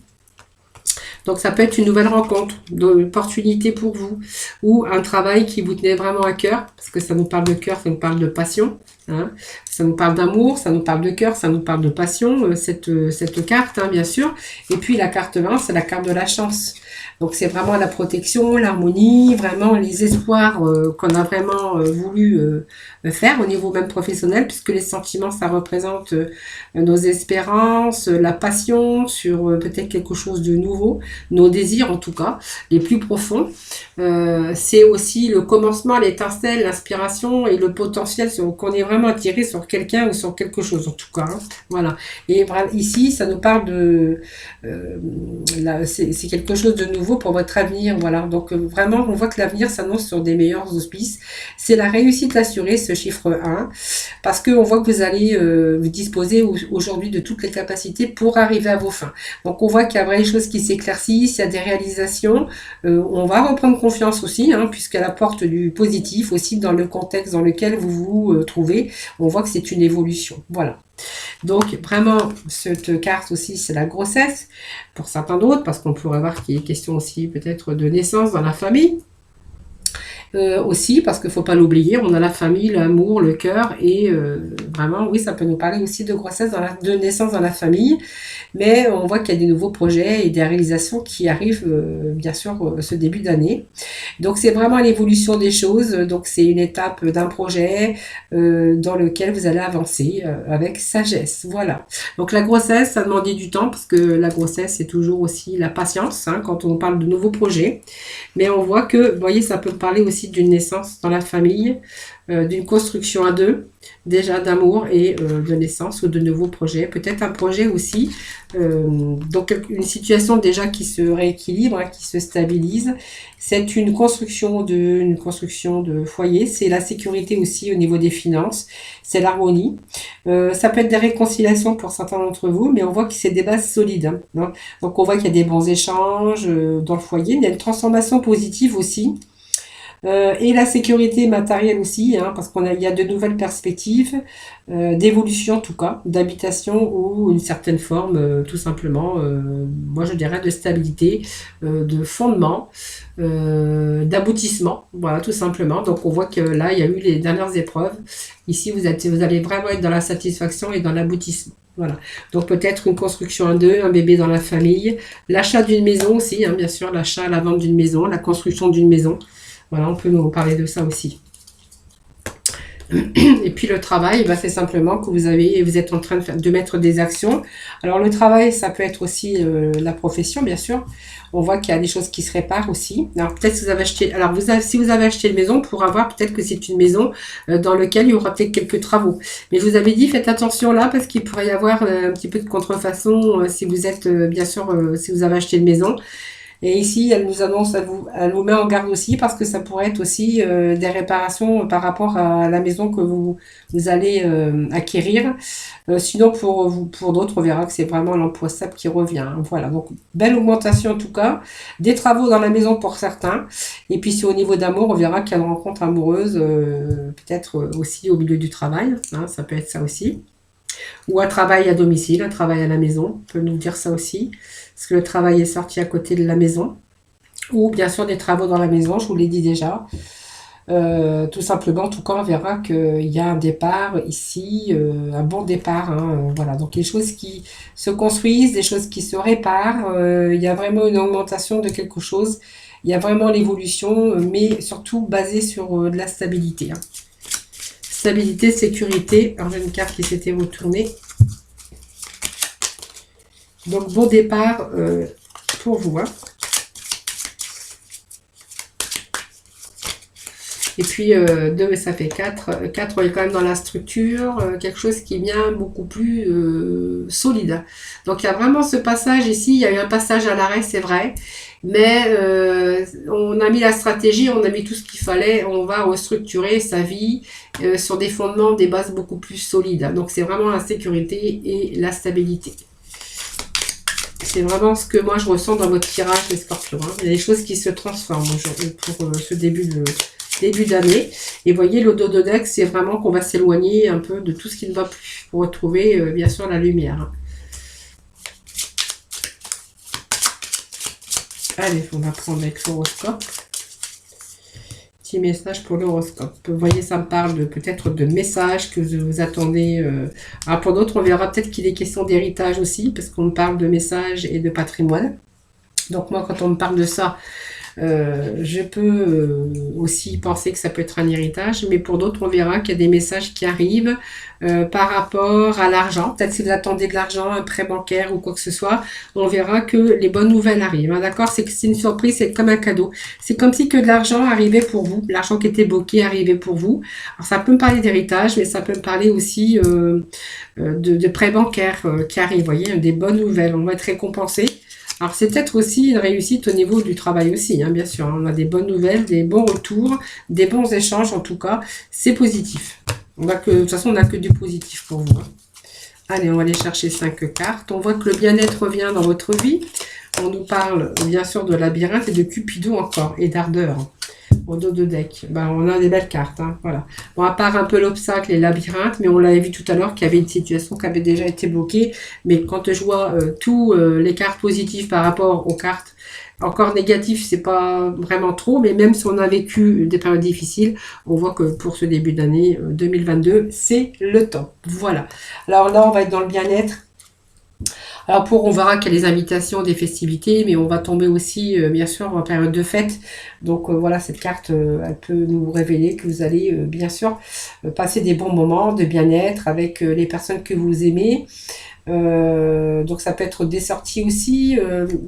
Donc, ça peut être une nouvelle rencontre, une opportunité pour vous, ou un travail qui vous tenait vraiment à cœur, parce que ça nous parle de cœur, ça nous parle de passion, hein. Ça nous parle d'amour, ça nous parle de cœur, ça nous parle de passion, cette carte, hein, bien sûr. Et puis, la carte 20, c'est la carte de la chance. Donc, c'est vraiment la protection, l'harmonie, vraiment les espoirs qu'on a vraiment voulu faire au niveau même professionnel, puisque les sentiments, ça représente nos espérances, la passion sur peut-être quelque chose de nouveau, nos désirs en tout cas, les plus profonds. C'est aussi le commencement, l'étincelle, l'inspiration et le potentiel qu'on est vraiment attiré sur quelqu'un ou sur quelque chose en tout cas, hein. Voilà. Et ici, ça nous parle de... c'est quelque chose de nouveau pour votre avenir. Voilà. Donc vraiment, on voit que l'avenir s'annonce sur des meilleurs auspices. C'est la réussite assurée, ce chiffre 1, parce qu'on voit que vous allez vous disposer aujourd'hui de toutes les capacités pour arriver à vos fins. Donc on voit qu'il y a vraiment des choses qui s'éclaircissent, il y a des réalisations. On va reprendre confiance aussi, hein, puisqu'elle apporte du positif aussi dans le contexte dans lequel vous vous trouvez. On voit que c'est une évolution. Voilà. Donc vraiment, cette carte aussi, c'est la grossesse pour certains d'autres, parce qu'on pourrait voir qu'il est question aussi peut-être de naissance dans la famille. Aussi, parce qu'il ne faut pas l'oublier, on a la famille, l'amour, le cœur, et vraiment, oui, ça peut nous parler aussi de grossesse, de naissance dans la famille, mais on voit qu'il y a des nouveaux projets et des réalisations qui arrivent, bien sûr, ce début d'année. Donc, c'est vraiment l'évolution des choses, donc c'est une étape d'un projet dans lequel vous allez avancer avec sagesse, voilà. Donc, la grossesse, ça demandait du temps, parce que la grossesse, c'est toujours aussi la patience, hein, quand on parle de nouveaux projets, mais on voit que, vous voyez, ça peut parler aussi d'une naissance dans la famille, d'une construction à deux, déjà d'amour et de naissance ou de nouveaux projets. Peut-être un projet aussi, donc une situation déjà qui se rééquilibre, hein, qui se stabilise. C'est une construction de foyer, c'est la sécurité aussi au niveau des finances, c'est l'harmonie. Ça peut être des réconciliations pour certains d'entre vous, mais on voit que c'est des bases solides, hein. Donc on voit qu'il y a des bons échanges dans le foyer, il y a une transformation positive aussi. Et la sécurité matérielle aussi, hein, parce il y a de nouvelles perspectives d'évolution en tout cas, d'habitation ou une certaine forme, tout simplement, moi je dirais de stabilité, de fondement, d'aboutissement, voilà tout simplement. Donc on voit que là il y a eu les dernières épreuves. Ici vous allez vraiment être dans la satisfaction et dans l'aboutissement. Voilà. Donc peut-être une construction à deux, un bébé dans la famille, l'achat d'une maison aussi, hein, bien sûr, l'achat, la vente d'une maison, la construction d'une maison. Voilà, on peut nous parler de ça aussi. Et puis le travail, bah, c'est simplement que vous êtes en train de mettre des actions. Alors le travail, ça peut être aussi la profession, bien sûr. On voit qu'il y a des choses qui se réparent aussi. Alors peut-être si vous avez acheté, si vous avez acheté une maison, pour avoir peut-être que c'est une maison dans laquelle il y aura peut-être quelques travaux. Mais je vous avais dit, faites attention là, parce qu'il pourrait y avoir un petit peu de contrefaçon si vous êtes, bien sûr, si vous avez acheté une maison. Et ici, elle nous annonce, elle vous met en garde aussi parce que ça pourrait être aussi des réparations par rapport à la maison que vous allez acquérir. Sinon, pour d'autres, on verra que c'est vraiment l'emploi stable qui revient, hein. Voilà, donc belle augmentation en tout cas. Des travaux dans la maison pour certains. Et puis, si au niveau d'amour, on verra qu'il y a une rencontre amoureuse, peut-être aussi au milieu du travail, hein, ça peut être ça aussi. Ou un travail à domicile, un travail à la maison, on peut nous dire ça aussi, parce que le travail est sorti à côté de la maison. Ou bien sûr des travaux dans la maison, je vous l'ai dit déjà. Tout simplement, en tout cas, on verra qu'il y a un départ ici, un bon départ, hein, voilà. Donc les choses qui se construisent, des choses qui se réparent, il y a vraiment une augmentation de quelque chose, il y a vraiment l'évolution, mais surtout basée sur de la stabilité, hein. Stabilité, sécurité. Alors, j'ai une carte qui s'était retournée. Donc, bon départ pour vous, hein. Et puis 2, ça fait 4. 4, on est quand même dans la structure, quelque chose qui est bien beaucoup plus solide. Donc il y a vraiment ce passage ici, il y a eu un passage à l'arrêt, c'est vrai, mais on a mis la stratégie, on a mis tout ce qu'il fallait, on va restructurer sa vie sur des fondements, des bases beaucoup plus solides. Donc c'est vraiment la sécurité et la stabilité. C'est vraiment ce que moi je ressens dans votre tirage, les scorpions. Hein. Il y a des choses qui se transforment aujourd'hui pour ce début d'année. Et vous voyez, le dos de deck, c'est vraiment qu'on va s'éloigner un peu de tout ce qui ne va plus pour retrouver bien sûr la lumière. Hein. Allez, on va prendre avec l'horoscope. Petit message pour l'horoscope. Vous voyez, ça me parle peut-être de messages que vous attendez. Alors pour d'autres, on verra peut-être qu'il est question d'héritage aussi, parce qu'on me parle de messages et de patrimoine. Donc moi, quand on me parle de ça, je peux aussi penser que ça peut être un héritage, mais pour d'autres, on verra qu'il y a des messages qui arrivent par rapport à l'argent. Peut-être si vous attendez de l'argent, un prêt bancaire ou quoi que ce soit, on verra que les bonnes nouvelles arrivent. Hein, d'accord? C'est que c'est une surprise, c'est comme un cadeau. C'est comme si que de l'argent arrivait pour vous. L'argent qui était bloqué arrivait pour vous. Alors ça peut me parler d'héritage, mais ça peut me parler aussi de prêts bancaires qui arrivent. Vous voyez, des bonnes nouvelles. On va être récompensé. Alors, c'est peut-être aussi une réussite au niveau du travail aussi, hein, bien sûr. On a des bonnes nouvelles, des bons retours, des bons échanges, en tout cas. C'est positif. De toute façon, on n'a que du positif pour vous. Hein. Allez, on va aller chercher 5 cartes. On voit que le bien-être revient dans votre vie. On nous parle, bien sûr, de labyrinthe et de Cupidon encore, et d'ardeur. Au dos de deck. On a des belles cartes. Hein, voilà. Bon, à part un peu l'obstacle et le labyrinthe, mais on l'avait vu tout à l'heure qu'il y avait une situation qui avait déjà été bloquée. Mais quand je vois tous les cartes positives par rapport aux cartes encore négatives, c'est pas vraiment trop. Mais même si on a vécu des périodes difficiles, on voit que pour ce début d'année 2022, c'est le temps. Voilà. Alors là, on va être dans le bien-être. Alors on verra qu'il y a les invitations des festivités, mais on va tomber aussi, bien sûr, en période de fête. Donc voilà, cette carte, elle peut nous révéler que vous allez, bien sûr, passer des bons moments de bien-être avec les personnes que vous aimez. Donc ça peut être des sorties aussi,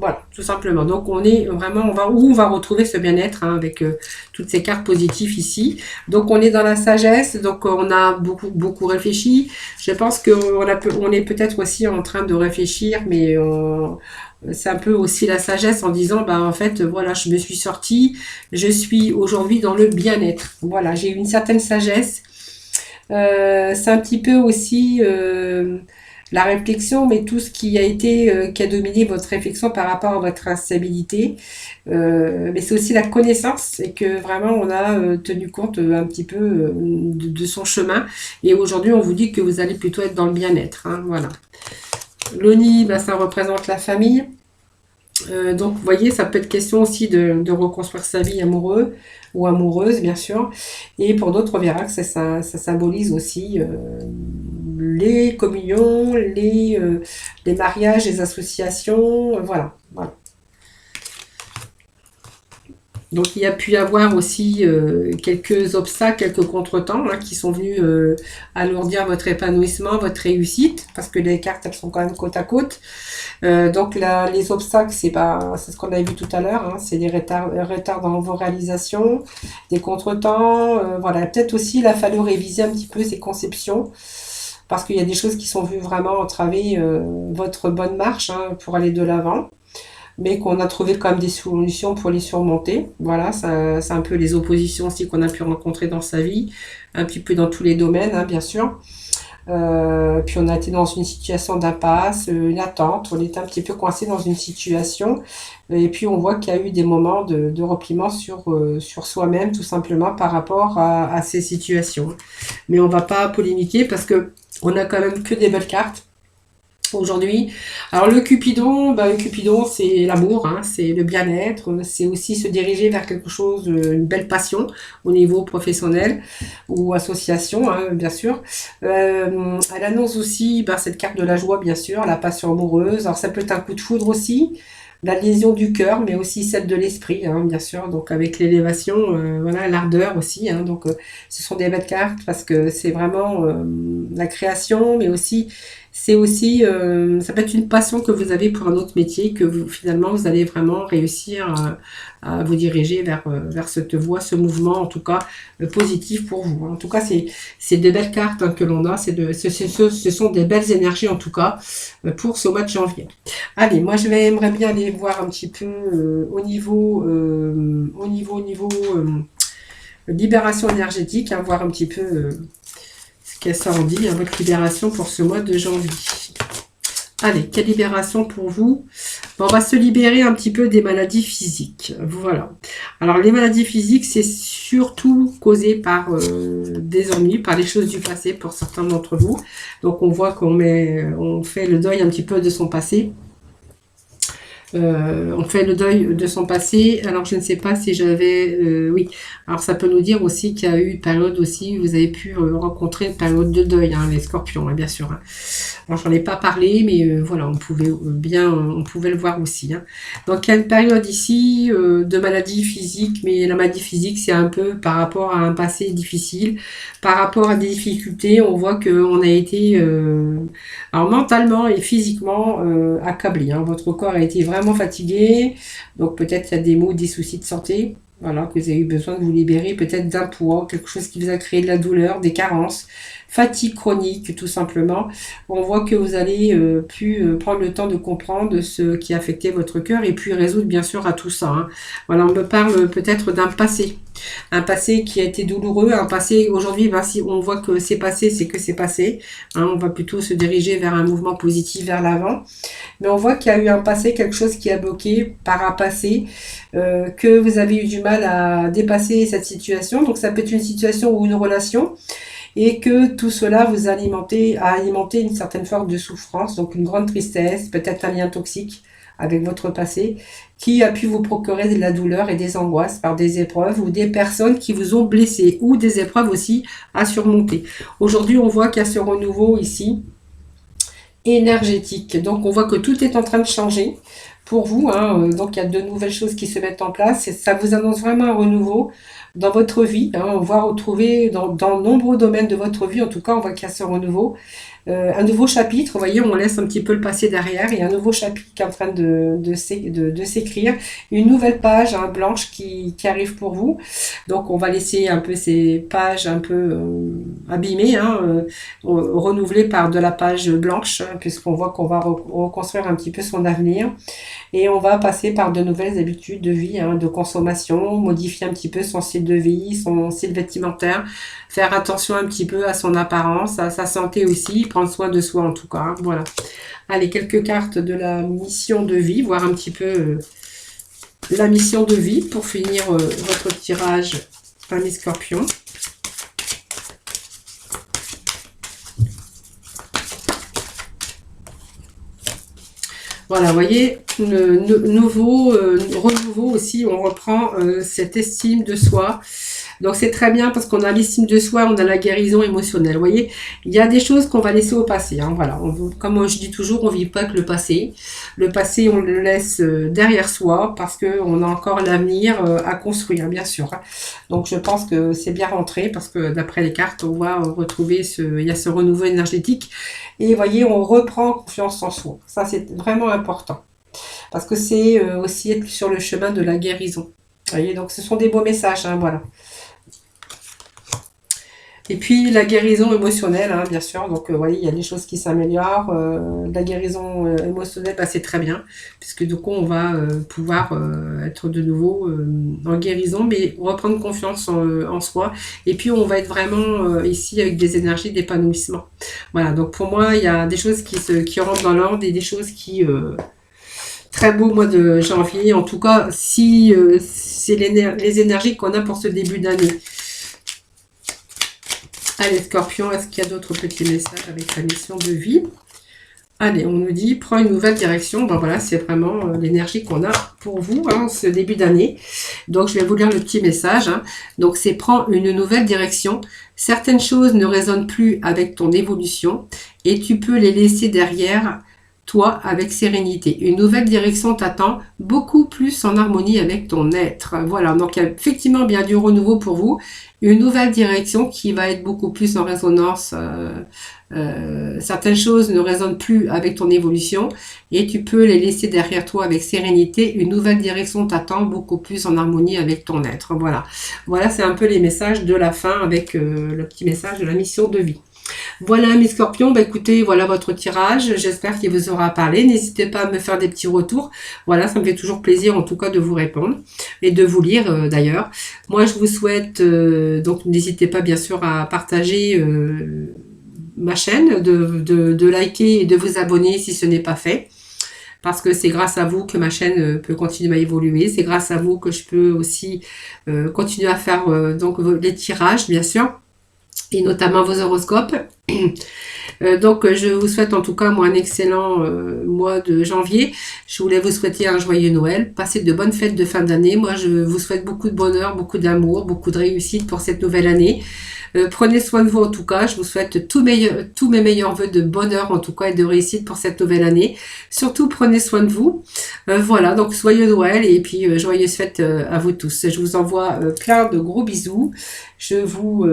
voilà, tout simplement. Donc on est vraiment, on va retrouver ce bien-être hein, avec toutes ces cartes positives ici. Donc on est dans la sagesse, donc on a beaucoup réfléchi. Je pense qu'on est peut-être aussi en train de réfléchir, mais c'est un peu aussi la sagesse en disant, en fait, voilà, je me suis sortie, je suis aujourd'hui dans le bien-être. Voilà, j'ai une certaine sagesse. C'est un petit peu aussi la réflexion, mais tout ce qui a été, qui a dominé votre réflexion par rapport à votre instabilité. Mais c'est aussi la connaissance et que vraiment on a tenu compte un petit peu de son chemin. Et aujourd'hui, on vous dit que vous allez plutôt être dans le bien-être. Hein, voilà. L'Oni, ça représente la famille. Donc, vous voyez, ça peut être question aussi de reconstruire sa vie amoureuse ou amoureuse, bien sûr. Et pour d'autres, on verra que ça symbolise aussi les communions, les mariages, les associations, voilà. Donc, il y a pu y avoir aussi quelques obstacles, quelques contretemps hein, qui sont venus alourdir votre épanouissement, votre réussite, parce que les cartes, elles sont quand même côte à côte. Donc, les obstacles, c'est ce qu'on a vu tout à l'heure, hein, c'est des retards dans vos réalisations, des contretemps. Voilà, peut-être aussi, il a fallu réviser un petit peu ses conceptions, parce qu'il y a des choses qui sont venues vraiment entraver votre bonne marche hein, pour aller de l'avant. Mais qu'on a trouvé quand même des solutions pour les surmonter. Voilà, c'est un peu les oppositions aussi qu'on a pu rencontrer dans sa vie, un petit peu dans tous les domaines, hein, bien sûr. Puis on a été dans une situation d'impasse, une attente, on était un petit peu coincé dans une situation, et puis on voit qu'il y a eu des moments de repliement sur soi-même, tout simplement par rapport à ces situations. Mais on va pas polémiquer parce que on a quand même que des belles cartes aujourd'hui. Alors le Cupidon, c'est l'amour, hein, c'est le bien-être, c'est aussi se diriger vers quelque chose, une belle passion au niveau professionnel ou association, hein, bien sûr. Elle annonce aussi cette carte de la joie, bien sûr, la passion amoureuse. Alors ça peut être un coup de foudre aussi, la lésion du cœur, mais aussi celle de l'esprit, hein, bien sûr, donc avec l'élévation, voilà, l'ardeur aussi, hein, donc ce sont des belles cartes parce que c'est vraiment la création, mais aussi c'est aussi, ça peut être une passion que vous avez pour un autre métier, que vous, finalement, vous allez vraiment réussir à vous diriger vers cette voie, ce mouvement, en tout cas, positif pour vous. En tout cas, c'est de belles cartes que l'on a, ce sont des belles énergies, en tout cas, pour ce mois de janvier. Allez, moi, j'aimerais bien aller voir un petit peu libération énergétique, hein, voir un petit peu ce qu'elle s'en dit, hein, votre libération pour ce mois de janvier. Allez, quelle libération pour vous? Bon, on va se libérer un petit peu des maladies physiques. Voilà. Alors, les maladies physiques, c'est surtout causé par des ennuis, par les choses du passé pour certains d'entre vous. Donc, on voit on fait le deuil un petit peu de son passé. On fait le deuil de son passé. Alors, je ne sais pas si j'avais... oui. Alors, ça peut nous dire aussi qu'il y a eu une période aussi, vous avez pu rencontrer une période de deuil, hein, les scorpions, hein, bien sûr. Hein. Alors, j'en ai pas parlé, mais voilà, on pouvait le voir aussi. Hein. Donc, il y a une période ici de maladie physique, mais la maladie physique, c'est un peu par rapport à un passé difficile, par rapport à des difficultés. On voit qu'on a été, alors mentalement et physiquement accablé. Hein. Votre corps a été vraiment fatigué, donc peut-être il y a des maux, des soucis de santé. Voilà, que vous avez eu besoin de vous libérer peut-être d'un poids, quelque chose qui vous a créé de la douleur, des carences, fatigue chronique tout simplement. On voit que vous allez prendre le temps de comprendre ce qui a affecté votre cœur et puis résoudre bien sûr à tout ça. Hein. Voilà, on me parle peut-être d'un passé. Un passé qui a été douloureux, un passé aujourd'hui, ben, si on voit que c'est passé, c'est que c'est passé. Hein, on va plutôt se diriger vers un mouvement positif vers l'avant. Mais on voit qu'il y a eu un passé, quelque chose qui a bloqué par un passé, que vous avez eu du mal à dépasser cette situation. Donc ça peut être une situation ou une relation. Et que tout cela vous a alimenté une certaine forme de souffrance, donc une grande tristesse, peut-être un lien toxique avec votre passé, qui a pu vous procurer de la douleur et des angoisses par des épreuves ou des personnes qui vous ont blessé, ou des épreuves aussi à surmonter. Aujourd'hui, on voit qu'il y a ce renouveau ici, énergétique. Donc, on voit que tout est en train de changer pour vous. Hein. Donc, il y a de nouvelles choses qui se mettent en place. Et ça vous annonce vraiment un renouveau dans votre vie. Hein. On va retrouver dans de nombreux domaines de votre vie, en tout cas, on voit qu'il y a ce renouveau. Un nouveau chapitre, vous voyez, on laisse un petit peu le passé derrière, et un nouveau chapitre qui est en train de s'écrire, une nouvelle page hein, blanche qui arrive pour vous. Donc on va laisser un peu ces pages un peu abîmées, hein, renouvelées par de la page blanche, hein, puisqu'on voit qu'on va reconstruire un petit peu son avenir. Et on va passer par de nouvelles habitudes de vie, hein, de consommation, modifier un petit peu son style de vie, son style vestimentaire, faire attention un petit peu à son apparence, à sa santé aussi, prendre soin de soi en tout cas. Hein, voilà. Allez, quelques cartes de la mission de vie, voir un petit peu la mission de vie pour finir votre tirage Famille Scorpion. Voilà, vous voyez, renouveau aussi, on reprend cette estime de soi. Donc c'est très bien parce qu'on a l'estime de soi, on a la guérison émotionnelle. Vous voyez, il y a des choses qu'on va laisser au passé. Hein, voilà, comme je dis toujours, on ne vit pas que le passé. Le passé, on le laisse derrière soi parce qu'on a encore l'avenir à construire, bien sûr. Hein. Donc je pense que c'est bien rentré parce que d'après les cartes, on va retrouver il y a ce renouveau énergétique. Et vous voyez, on reprend confiance en soi. Ça, c'est vraiment important. Parce que c'est aussi être sur le chemin de la guérison. Vous voyez, donc ce sont des beaux messages, hein, voilà. Et puis la guérison émotionnelle, hein, bien sûr. Donc, vous voyez, il y a des choses qui s'améliorent. La guérison émotionnelle, bah, c'est très bien. Puisque du coup, on va pouvoir être de nouveau en guérison, mais reprendre confiance en soi. Et puis, on va être vraiment ici avec des énergies d'épanouissement. Voilà, donc pour moi, il y a des choses qui rentrent dans l'ordre et des choses qui... très beau mois de janvier. En tout cas, si c'est les énergies qu'on a pour ce début d'année. Allez, Scorpion, est-ce qu'il y a d'autres petits messages avec la mission de vie? Allez, on nous dit, prends une nouvelle direction. Ben voilà, c'est vraiment l'énergie qu'on a pour vous, hein, ce début d'année. Donc, je vais vous lire le petit message. Hein. Donc, c'est prends une nouvelle direction. Certaines choses ne résonnent plus avec ton évolution et tu peux les laisser derrière toi avec sérénité. Une nouvelle direction t'attend, beaucoup plus en harmonie avec ton être. Voilà, donc il y a effectivement bien du renouveau pour vous. Une nouvelle direction qui va être beaucoup plus en résonance. Certaines choses ne résonnent plus avec ton évolution et tu peux les laisser derrière toi avec sérénité. Une nouvelle direction t'attend, beaucoup plus en harmonie avec ton être. Voilà, voilà, c'est un peu les messages de la fin avec le petit message de la mission de vie. Voilà mes scorpions, bah écoutez, voilà votre tirage, j'espère qu'il vous aura parlé, n'hésitez pas à me faire des petits retours, voilà, ça me fait toujours plaisir en tout cas de vous répondre et de vous lire d'ailleurs. Moi je vous souhaite, donc n'hésitez pas bien sûr à partager ma chaîne, de liker et de vous abonner si ce n'est pas fait. Parce que c'est grâce à vous que ma chaîne peut continuer à évoluer. C'est grâce à vous que je peux aussi continuer à faire donc les tirages, bien sûr, et notamment vos horoscopes. Donc je vous souhaite en tout cas moi un excellent mois de janvier. Je voulais vous souhaiter un joyeux Noël, passez de bonnes fêtes de fin d'année. Moi je vous souhaite beaucoup de bonheur, beaucoup d'amour, beaucoup de réussite pour cette nouvelle année. Prenez soin de vous en tout cas, je vous souhaite tous mes meilleurs vœux de bonheur en tout cas et de réussite pour cette nouvelle année. Surtout prenez soin de vous. Voilà, donc joyeux Noël et puis joyeuses fêtes à vous tous. Je vous envoie plein de gros bisous. Je vous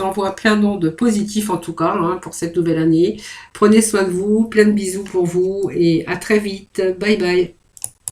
envoie plein d'ondes positives en tout cas hein, pour cette nouvelle année. Prenez soin de vous, plein de bisous pour vous et à très vite. Bye bye.